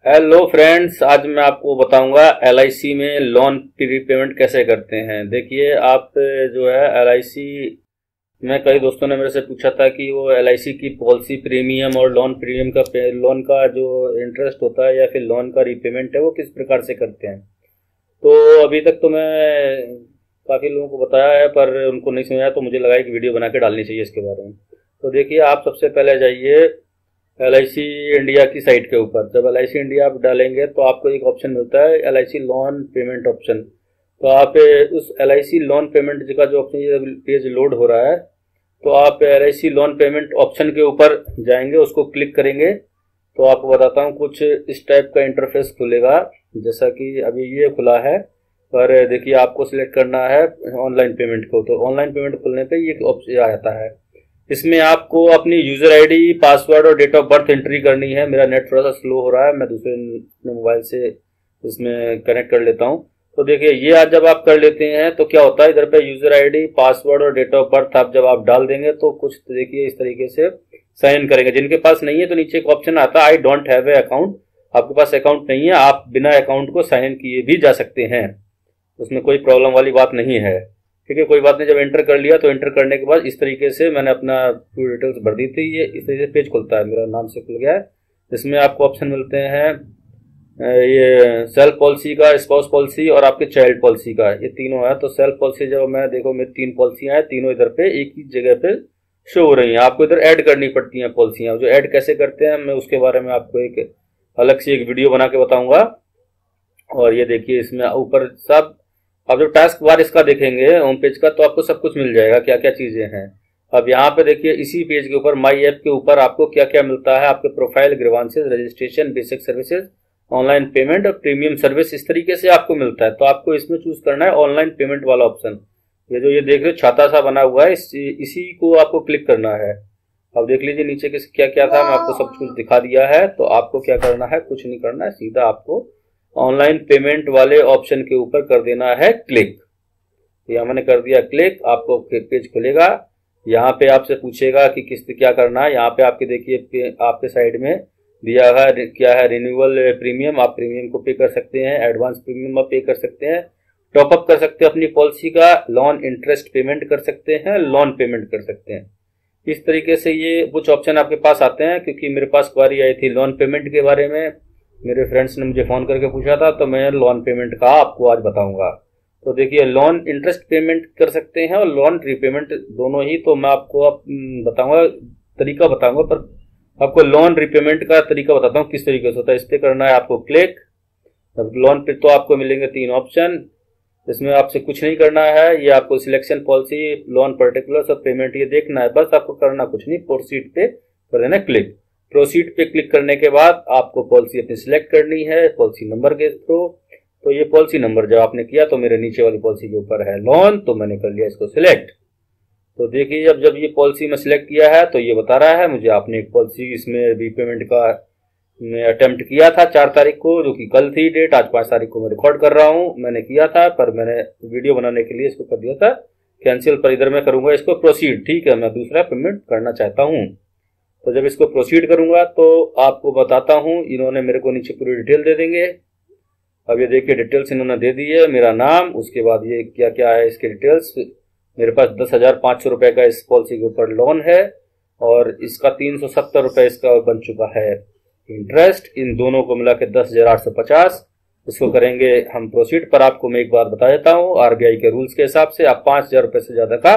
Hello friends, आज मैं आपको बताऊंगा एलआईसी में लोन प्रीपेमेंट कैसे करते हैं। देखिए, आप जो है एलआईसी में कई दोस्तों ने मेरे से पूछा था कि वो एलआईसी की पॉलिसी प्रीमियम और लोन प्रीमियम का लोन का जो इंटरेस्ट होता है या फिर लोन का रीपेमेंट है वो किस प्रकार से करते हैं। तो अभी तक तो मैं काफ़ी लोगों को बताया है पर उनको नहीं समझ आया, तो मुझे लगा एक वीडियो बना के डालनी चाहिए इसके बारे में। तो देखिए, आप सबसे पहले जाइए एलआईसी इंडिया की साइट के ऊपर। जब एलआईसी इंडिया आप डालेंगे तो आपको एक ऑप्शन मिलता है एलआईसी लोन पेमेंट ऑप्शन। तो आप उस एलआईसी लोन पेमेंट का जो ऑप्शन ये पेज लोड हो रहा है, तो आप एलआईसी लोन पेमेंट ऑप्शन के ऊपर जाएंगे, उसको क्लिक करेंगे तो आपको बताता हूँ कुछ इस टाइप का इंटरफेस खुलेगा। जैसा कि अभी ये खुला है, पर देखिए आपको सिलेक्ट करना है ऑनलाइन पेमेंट को। तो ऑनलाइन पेमेंट खुलने पे ये ऑप्शन आता है। इसमें आपको अपनी यूजर आईडी, पासवर्ड और डेट ऑफ बर्थ एंट्री करनी है। मेरा नेट थोड़ा सा स्लो हो रहा है, मैं दूसरे मोबाइल से इसमें कनेक्ट कर लेता हूँ। तो देखिए, ये आज जब आप कर लेते हैं तो क्या होता है, इधर पे यूजर आईडी, पासवर्ड और डेट ऑफ बर्थ आप जब आप डाल देंगे तो कुछ देखिए इस तरीके से साइन इन करेंगे। जिनके पास नहीं है तो नीचे एक ऑप्शन आता है I don't have a account. आपके पास अकाउंट नहीं है, आप बिना अकाउंट को साइन इन किए भी जा सकते हैं, उसमें कोई प्रॉब्लम वाली बात नहीं है। ठीक है, कोई बात नहीं। जब एंटर कर लिया तो एंटर करने के बाद इस तरीके से मैंने अपना पूरी डिटेल्स भर दी थी। ये इस तरीके से पेज खुलता है, मेरा नाम से खुल गया है। इसमें आपको ऑप्शन मिलते हैं ये सेल्फ पॉलिसी का, स्पाउस पॉलिसी और आपके चाइल्ड पॉलिसी का, ये तीनों है। तो सेल्फ पॉलिसी जब मैं देखो मेरी 3 पॉलिसियां हैं, तीनों इधर पे एक ही जगह पे शो हो रही हैं। आपको इधर ऐड करनी पड़ती हैं पॉलिसियां। जो ऐड कैसे करते हैं मैं उसके बारे में आपको एक अलग से एक वीडियो बना के बताऊंगा। और ये देखिए, इसमें ऊपर सब अब जब टास्क बार इसका देखेंगे होम पेज का तो आपको सब कुछ मिल जाएगा, क्या क्या चीजें हैं। अब यहाँ पे देखिए इसी पेज के ऊपर माई ऐप के ऊपर आपको क्या क्या मिलता है। आपके profile, grievances, registration, basic services, online payment और प्रीमियम सर्विस, इस तरीके से आपको मिलता है। तो आपको इसमें चूज करना है ऑनलाइन पेमेंट वाला ऑप्शन। ये जो ये देख रहे हो छाता सा बना हुआ है, इसी को आपको क्लिक करना है। अब देख लीजिए नीचे क्या क्या था, मैं आपको सब कुछ दिखा दिया है। तो आपको क्या करना है, कुछ नहीं करना है, सीधा आपको ऑनलाइन पेमेंट वाले ऑप्शन के ऊपर कर देना है क्लिक। यह मैंने कर दिया क्लिक, आपको पेज खुलेगा। यहाँ पे आपसे पूछेगा कि किस्त क्या करना है। यहाँ पे आपके देखिए आपके साइड में दिया है क्या है, रिन्यूअल प्रीमियम, आप प्रीमियम को पे कर सकते हैं, एडवांस प्रीमियम आप पे कर सकते हैं, टॉपअप कर सकते हैं अपनी पॉलिसी का, लोन इंटरेस्ट पेमेंट कर सकते हैं, लोन पेमेंट कर सकते हैं। इस तरीके से ये कुछ ऑप्शन आपके पास आते हैं। क्योंकि मेरे पास क्वारी आई थी लोन पेमेंट के बारे में, मेरे फ्रेंड्स ने मुझे फोन करके पूछा था, तो मैं लोन पेमेंट का आपको आज बताऊंगा। तो देखिए, लोन इंटरेस्ट पेमेंट कर सकते हैं और लोन रीपेमेंट दोनों ही। तो मैं आपको बताऊंगा, तरीका बताऊंगा, पर आपको लोन रीपेमेंट का तरीका बताता हूँ किस तरीके से होता है। इस पे करना है आपको क्लिक। अब लोन पे तो आपको मिलेंगे 3 ऑप्शन, इसमें आपसे कुछ नहीं करना है। ये आपको सिलेक्शन पॉलिसी, लोन पर्टिकुलर्स और पेमेंट ये देखना है, बस आपको करना कुछ नहीं। प्रोसीड पे कर देना क्लिक। प्रोसीड पे क्लिक करने के बाद आपको पॉलिसी अपनी सिलेक्ट करनी है पॉलिसी नंबर के थ्रू। तो ये पॉलिसी नंबर जब आपने किया तो मेरे नीचे वाली पॉलिसी के ऊपर है लोन, तो मैंने कर लिया इसको सिलेक्ट। तो देखिए, जब ये पॉलिसी में सिलेक्ट किया है तो ये बता रहा है मुझे आपने एक पॉलिसी इसमें रीपेमेंट का अटेम्प्ट किया था 4 तारीख को, जो कि कल थी डेट। आज 5 तारीख को मैं रिकॉर्ड कर रहा हूँ। मैंने किया था, पर मैंने वीडियो बनाने के लिए इसको कर दिया था कैंसिल, पर इधर मैं करूंगा इसको प्रोसीड। ठीक है, मैं दूसरा पेमेंट करना चाहता हूँ। तो जब इसको प्रोसीड करूंगा तो आपको बताता हूं, इन्होंने मेरे को नीचे पूरी डिटेल दे देंगे। अब ये देखिए डिटेल्स इन्होंने दे दी है, मेरा नाम, उसके बाद ये क्या क्या है इसके डिटेल्स। मेरे पास 10,500 रुपए का इस पॉलिसी के ऊपर लोन है और इसका 370 रुपए इसका बन चुका है इंटरेस्ट। इन दोनों को मिला के 10,850। इसको करेंगे हम प्रोसीड। पर आपको मैं एक बात बता देता हूँ, आरबीआई के रूल्स के हिसाब से आप 5,000 रुपए से ज्यादा का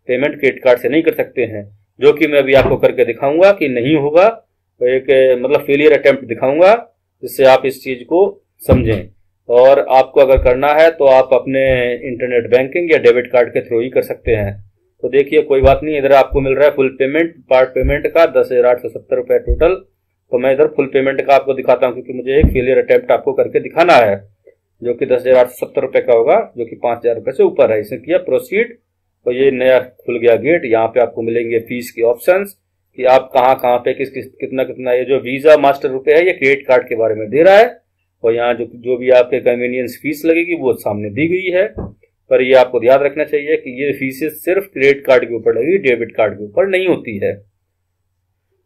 पेमेंट क्रेडिट कार्ड से नहीं कर सकते हैं, जो कि मैं अभी आपको करके दिखाऊंगा कि नहीं होगा। तो एक मतलब फेलियर अटेम्प्ट दिखाऊंगा, जिससे आप इस चीज को समझें। और आपको अगर करना है तो आप अपने इंटरनेट बैंकिंग या डेबिट कार्ड के थ्रू ही कर सकते हैं। तो देखिए, कोई बात नहीं, इधर आपको मिल रहा है फुल पेमेंट, पार्ट पेमेंट का 10,870 रुपए टोटल। तो मैं इधर फुल पेमेंट का आपको दिखाता हूँ, क्योंकि मुझे एक फेलियर अटेम्प्ट आपको करके दिखाना है, जो कि 10,870 रुपए का होगा, जो कि 5,000 रुपए से ऊपर है। इसने किया प्रोसीड, तो ये नया खुल गया गेट। यहाँ पे आपको मिलेंगे फीस के ऑप्शंस कि आप कहाँ पे कितना कितना, ये जो वीजा मास्टर रुपए है ये क्रेडिट कार्ड के बारे में दे रहा है। और यहाँ जो भी आपके कन्वीनियंस फीस लगेगी वो सामने दी गई है। पर ये आपको याद रखना चाहिए कि ये फीसेस सिर्फ क्रेडिट कार्ड के ऊपर लगेगी, डेबिट कार्ड के ऊपर नहीं होती है।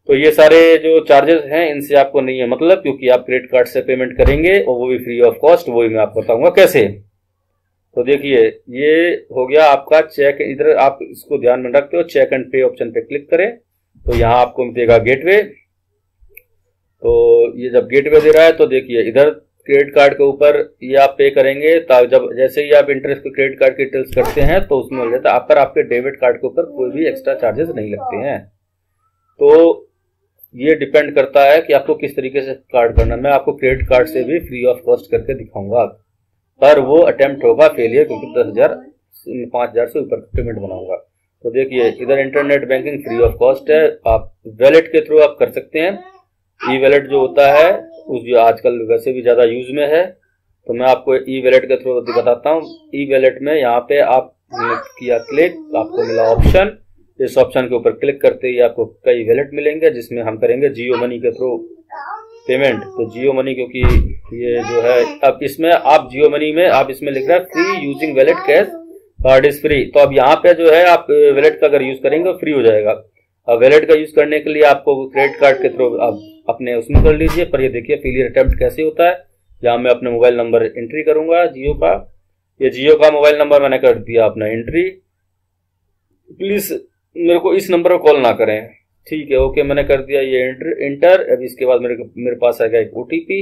तो ये सारे जो चार्जेस हैं इनसे आपको नहीं है मतलब, क्योंकि आप क्रेडिट कार्ड से पेमेंट करेंगे और वो भी फ्री ऑफ कॉस्ट। वो भी मैं आपको बताऊंगा कैसे। तो देखिए ये हो गया आपका चेक। इधर आप इसको ध्यान में रखते हो, चेक एंड पे ऑप्शन पे क्लिक करें तो यहाँ आपको मिलेगा गेटवे। तो ये जब गेटवे दे रहा है तो देखिए इधर क्रेडिट कार्ड के ऊपर ये आप पे करेंगे, जब जैसे ही आप इंटरेस्ट क्रेडिट कार्ड की डिटेल्स करते हैं तो उसमें मिल जाता है। पर आपके डेबिट कार्ड के ऊपर कोई भी एक्स्ट्रा चार्जेस नहीं लगते हैं। तो ये डिपेंड करता है कि आपको किस तरीके से कार्ड करना है। मैं आपको क्रेडिट कार्ड से भी फ्री ऑफ कॉस्ट करके दिखाऊंगा, पर वो अटेम्प्ट होगा फेलियर, क्योंकि 5,000 से ऊपर पेमेंट बनाऊंगा। तो देखिए इधर internet banking free of cost है, आप वैलेट के थ्रू आप कर सकते हैं। ई वैलेट जो होता है उस जो आजकल वैसे भी ज्यादा यूज में है, तो मैं आपको ई वैलेट के थ्रू बताता हूँ। ई वैलेट में यहाँ पे आप किया क्लिक, आपको मिला ऑप्शन। इस ऑप्शन के ऊपर क्लिक करते ही आपको कई वैलेट मिलेंगे, जिसमें हम करेंगे जियो मनी के थ्रू पेमेंट। तो जियो मनी, क्योंकि ये जो है अब इसमें आप जियो मनी में आप इसमें लिख रहा है free using wallet cash card is free. तो अब यहाँ पे जो है आप वैलेट का अगर यूज करेंगे तो फ्री हो जाएगा। अब वैलेट का यूज करने के लिए आपको क्रेडिट कार्ड के थ्रू आप अपने उसमें कर लीजिए। पर ये देखिए फेलियर अटेम्प्ट कैसे होता है। यहाँ मैं अपने मोबाइल नंबर एंट्री करूंगा जियो का। ये जियो का मोबाइल नंबर मैंने कर दिया अपना एंट्री। प्लीज मेरे को इस नंबर पर कॉल ना करें, ठीक है। ओके मैंने कर दिया ये इंटर। अब इसके बाद मेरे पास आएगा एक ओटीपी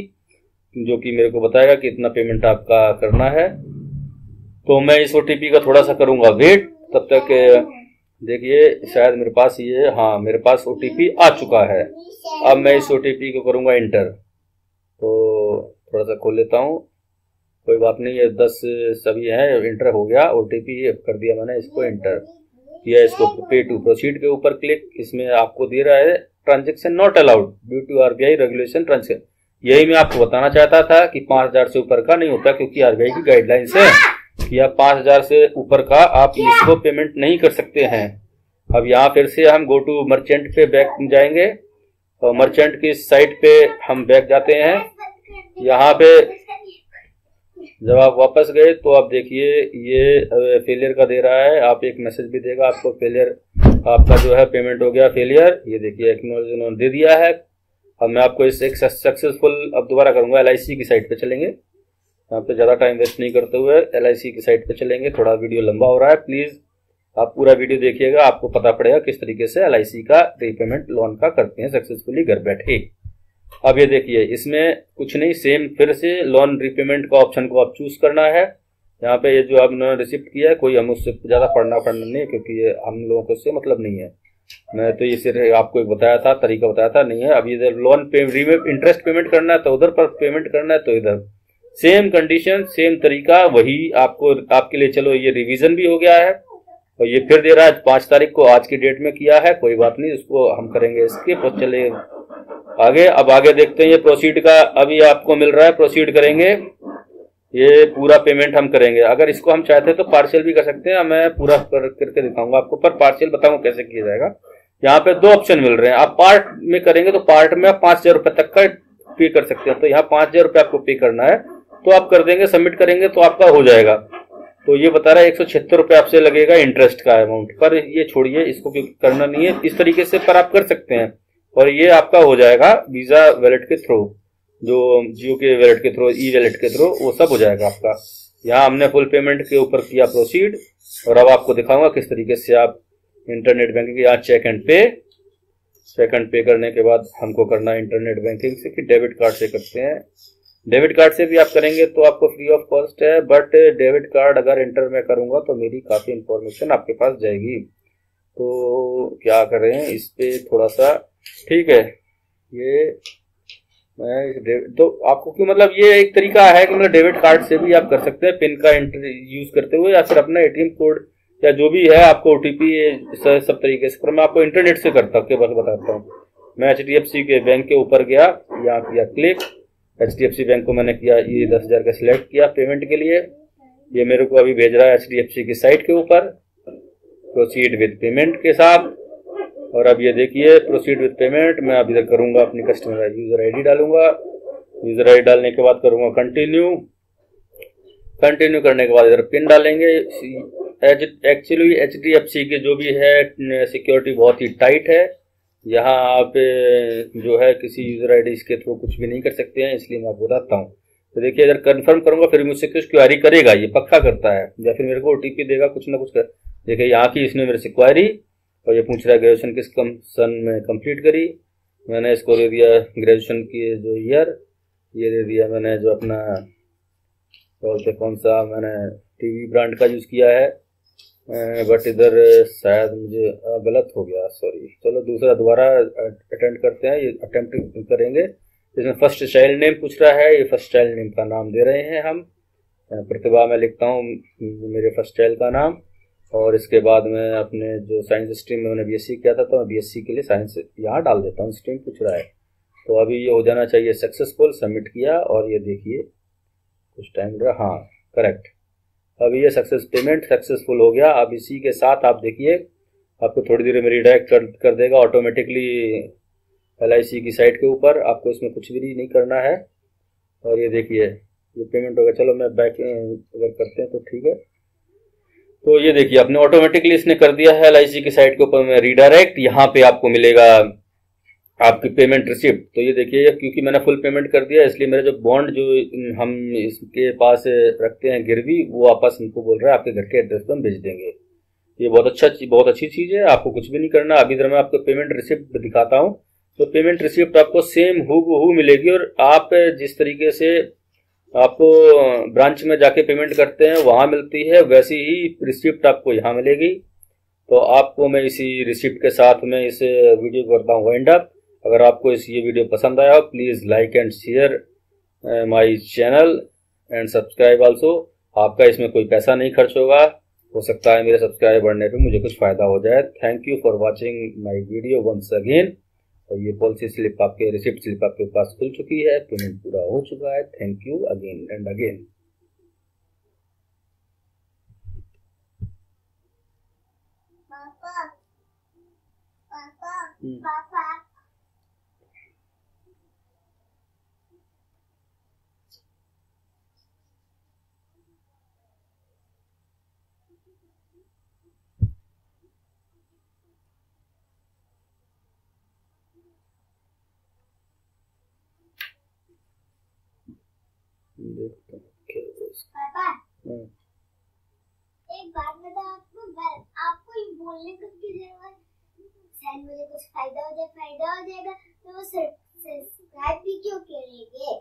जो कि मेरे को बताएगा कि इतना पेमेंट आपका करना है। तो मैं इस ओटीपी का थोड़ा सा करूंगा वेट, तब तक देखिए शायद मेरे पास ये, हाँ मेरे पास ओटीपी आ चुका है। अब मैं इस ओटीपी को करूंगा इंटर। तो थोड़ा सा खोल लेता हूँ, कोई बात नहीं। ये 10 सभी है, इंटर हो गया। ओटीपी कर दिया मैंने, इसको इंटर किया। इसको पे टू प्रोसीड के ऊपर क्लिक। इसमें आपको दे रहा है transaction not allowed due to RBI regulation transaction. यही मैं आपको बताना चाहता था कि 5,000 से ऊपर का नहीं होता, क्योंकि आरबीआई की गाइडलाइंस है कि आप 5,000 से ऊपर का आप इसको पेमेंट नहीं कर सकते हैं। अब यहाँ फिर से हम गो टू मर्चेंट पे बैक जाएंगे और मर्चेंट की साइट पे हम बैक जाते हैं। यहाँ पे जब आप वापस गए तो आप देखिए ये फेलियर का दे रहा है। आप एक मैसेज भी देगा आपको, फेलियर आपका जो है पेमेंट हो गया फेलियर। ये देखिए एक्नॉलेज उन्होंने दे दिया है। अब मैं आपको इस एक सक्सेसफुल अब दोबारा करूंगा। एलआईसी की साइट पे चलेंगे, यहाँ पे ज्यादा टाइम वेस्ट नहीं करते हुए एलआईसी की साइट पे चलेंगे। थोड़ा वीडियो लंबा हो रहा है, प्लीज आप पूरा वीडियो देखिएगा, आपको पता पड़ेगा किस तरीके से एलआईसी का रीपेमेंट लोन का करते हैं सक्सेसफुली घर बैठे। अब ये देखिए इसमें कुछ नहीं, सेम फिर से लोन रीपेमेंट का ऑप्शन को आप चूज करना है। यहाँ पे ये जो आपने रिसिप्ट किया है, कोई हम उससे ज्यादा पढ़ना नहीं है, क्योंकि ये हम लोगों को उससे मतलब नहीं है। मैं तो ये सिर्फ आपको एक बताया था, तरीका बताया था, नहीं है। अब इधर लोन पे इंटरेस्ट पेमेंट करना है तो उधर पर पेमेंट करना है तो इधर सेम कंडीशन सेम तरीका वही आपको आपके लिए। चलो ये रिवीजन भी हो गया है और ये फिर दे रहा है 5 तारीख को, आज की डेट में किया है, कोई बात नहीं, उसको हम करेंगे स्किप और चले आगे। अब आगे देखते हैं ये प्रोसीड का अभी आपको मिल रहा है, प्रोसीड करेंगे। ये पूरा पेमेंट हम करेंगे। अगर इसको हम चाहते हैं तो पार्शियल भी कर सकते हैं, मैं पूरा करके दिखाऊंगा आपको, पर पार्शियल बताऊंगा कैसे किया जाएगा। यहाँ पे 2 ऑप्शन मिल रहे हैं। आप पार्ट में करेंगे तो पार्ट में आप 5,000 रुपए तक का पे कर सकते हैं। तो यहाँ 5,000 रुपए आपको पे करना है, तो आप कर देंगे, सबमिट करेंगे तो आपका हो जाएगा। तो ये बता रहा है 176 रुपए आपसे लगेगा इंटरेस्ट का अमाउंट, पर ये छोड़िए, इसको करना नहीं है इस तरीके से, पर आप कर सकते हैं। और ये आपका हो जाएगा वीजा वैलेट के थ्रू, जो जियो के वैलेट के थ्रू, ई वैलेट के थ्रू, वो सब हो जाएगा आपका। यहाँ हमने फुल पेमेंट के ऊपर किया प्रोसीड, और अब आपको दिखाऊंगा किस तरीके से आप इंटरनेट बैंकिंग, यहाँ चेक एंड पे करने के बाद हमको करना है इंटरनेट बैंकिंग से, कि डेबिट कार्ड से करते हैं। डेबिट कार्ड से भी आप करेंगे तो आपको फ्री ऑफ कॉस्ट है, बट डेबिट कार्ड अगर इंटर में करूंगा तो मेरी काफी इंफॉर्मेशन आपके पास जाएगी। तो क्या करें इस पे थोड़ा सा, ठीक है। ये मैं तो आपको क्यों, मतलब ये एक तरीका है कि मतलब डेबिट कार्ड से भी आप कर सकते हैं पिन का एंटर यूज करते हुए, या फिर अपना एटीएम कोड या जो भी है आपको ओटीपी, सब तरीके से। पर मैं आपको इंटरनेट से करता हूँ, बताता हूँ। मैं एचडीएफसी के बैंक के ऊपर गया, यहाँ किया क्लिक, एचडीएफसी बैंक को मैंने किया, ये 10,000 का सिलेक्ट किया पेमेंट के लिए। ये मेरे को अभी भेज रहा है एचडीएफसी की साइट के ऊपर प्रोसीड विद पेमेंट के साथ। और अब ये देखिए प्रोसीड विद पेमेंट, मैं अब इधर करूंगा अपनी कस्टमर यूजर आईडी डालूंगा। यूजर आईडी डालने के बाद करूंगा कंटिन्यू करने के बाद इधर पिन डालेंगे। एक्चुअली एचडीएफसी के जो भी है सिक्योरिटी बहुत ही टाइट है, यहाँ आप जो है किसी यूजर आईडी के थ्रू कुछ भी नहीं कर सकते हैं, इसलिए मैं आपको बताता हूँ। तो देखिए, अगर कंफर्म करूंगा फिर मुझसे कुछ क्वेरी करेगा, ये पक्का करता है, या फिर मेरे को ओटीपी देगा कुछ ना कुछ कर। देखिए यहाँ की इसने मेरे से क्वेरी, और ये पूछ रहा है ग्रेजुएशन किस सन में कंप्लीट करी। मैंने इसको दे दिया ग्रेजुएशन की जो ईयर, ये दे दिया मैंने जो अपना बोलते कौन सा मैंने टीवी ब्रांड का यूज़ किया है। बट इधर शायद मुझे गलत हो गया, सॉरी। चलो दूसरा दोबारा अटेम्प्ट करते हैं, ये अटेम्प्ट करेंगे। इसमें फर्स्ट चाइल्ड नेम पूछ रहा है, ये फर्स्ट चाइल्ड नेम का नाम दे रहे हैं हम। प्रतिभा मैं लिखता हूँ मेरे फर्स्ट चाइल्ड का नाम, और इसके बाद मैं अपने जो साइंस स्ट्रीम में मैंने बीएससी किया था, तो मैं बीएससी के लिए साइंस यहाँ डाल देता हूँ। स्ट्रीम पूछ रहा है, तो अभी ये हो जाना चाहिए सक्सेसफुल। सबमिट किया, और ये देखिए कुछ टाइम लगा, हाँ करेक्ट। अभी ये पेमेंट सक्सेसफुल हो गया। अब इसी के साथ आप देखिए, आपको थोड़ी देर में रिडायरेक्ट कर देगा ऑटोमेटिकली एलआईसी की साइट के ऊपर। आपको इसमें कुछ भी नहीं करना है, और ये देखिए ये पेमेंट होगा। चलो मैं बैक अगर करते हैं तो ठीक है। तो ये देखिए आपने ऑटोमेटिकली इसने कर दिया है एलआईसी की साइट के ऊपर में रिडायरेक्ट। यहाँ पे आपको मिलेगा आपकी पेमेंट रिसिप्ट। तो ये देखिए, क्योंकि मैंने फुल पेमेंट कर दिया, इसलिए मेरा जो बॉन्ड जो हम इसके पास रखते हैं गिरवी, वो वापस इनको बोल रहा है आपके घर के एड्रेस पर हम भेज देंगे। ये बहुत अच्छी चीज़ है, आपको कुछ भी नहीं करना। अभी इधर मैं आपको पेमेंट रिसिप्ट दिखाता हूँ। तो पेमेंट रिसिप्ट आपको सेम हूबहू मिलेगी, और आप जिस तरीके से आपको ब्रांच में जाके पेमेंट करते हैं वहाँ मिलती है, वैसी ही रिसिप्ट आपको यहाँ मिलेगी। तो आपको मैं इसी रिसिप्ट के साथ में इस वीडियो को करता हूँ वाइंड अप। अगर आपको ये वीडियो पसंद आया हो, please like and share my channel and subscribe also. आपका इसमें कोई पैसा नहीं खर्च होगा, हो सकता है मेरे सब्सक्राइब बढ़ने पे मुझे कुछ फ़ायदा हो जाए। Thank you for watching my video once again. और ये पॉलिसी स्लिप आपके रिसिप्ट स्लिप आपके पास खुल चुकी है, पेमेंट पूरा हो चुका है। Thank you again and again. पापा पापा पापा देखते हैं क्या होगा इसका। पापा एक बात बता, आपको ये बोलने की जरूरत शायद मुझे कुछ फायदा हो जाएगा तो वो सब्सक्राइब भी क्यों करेंगे?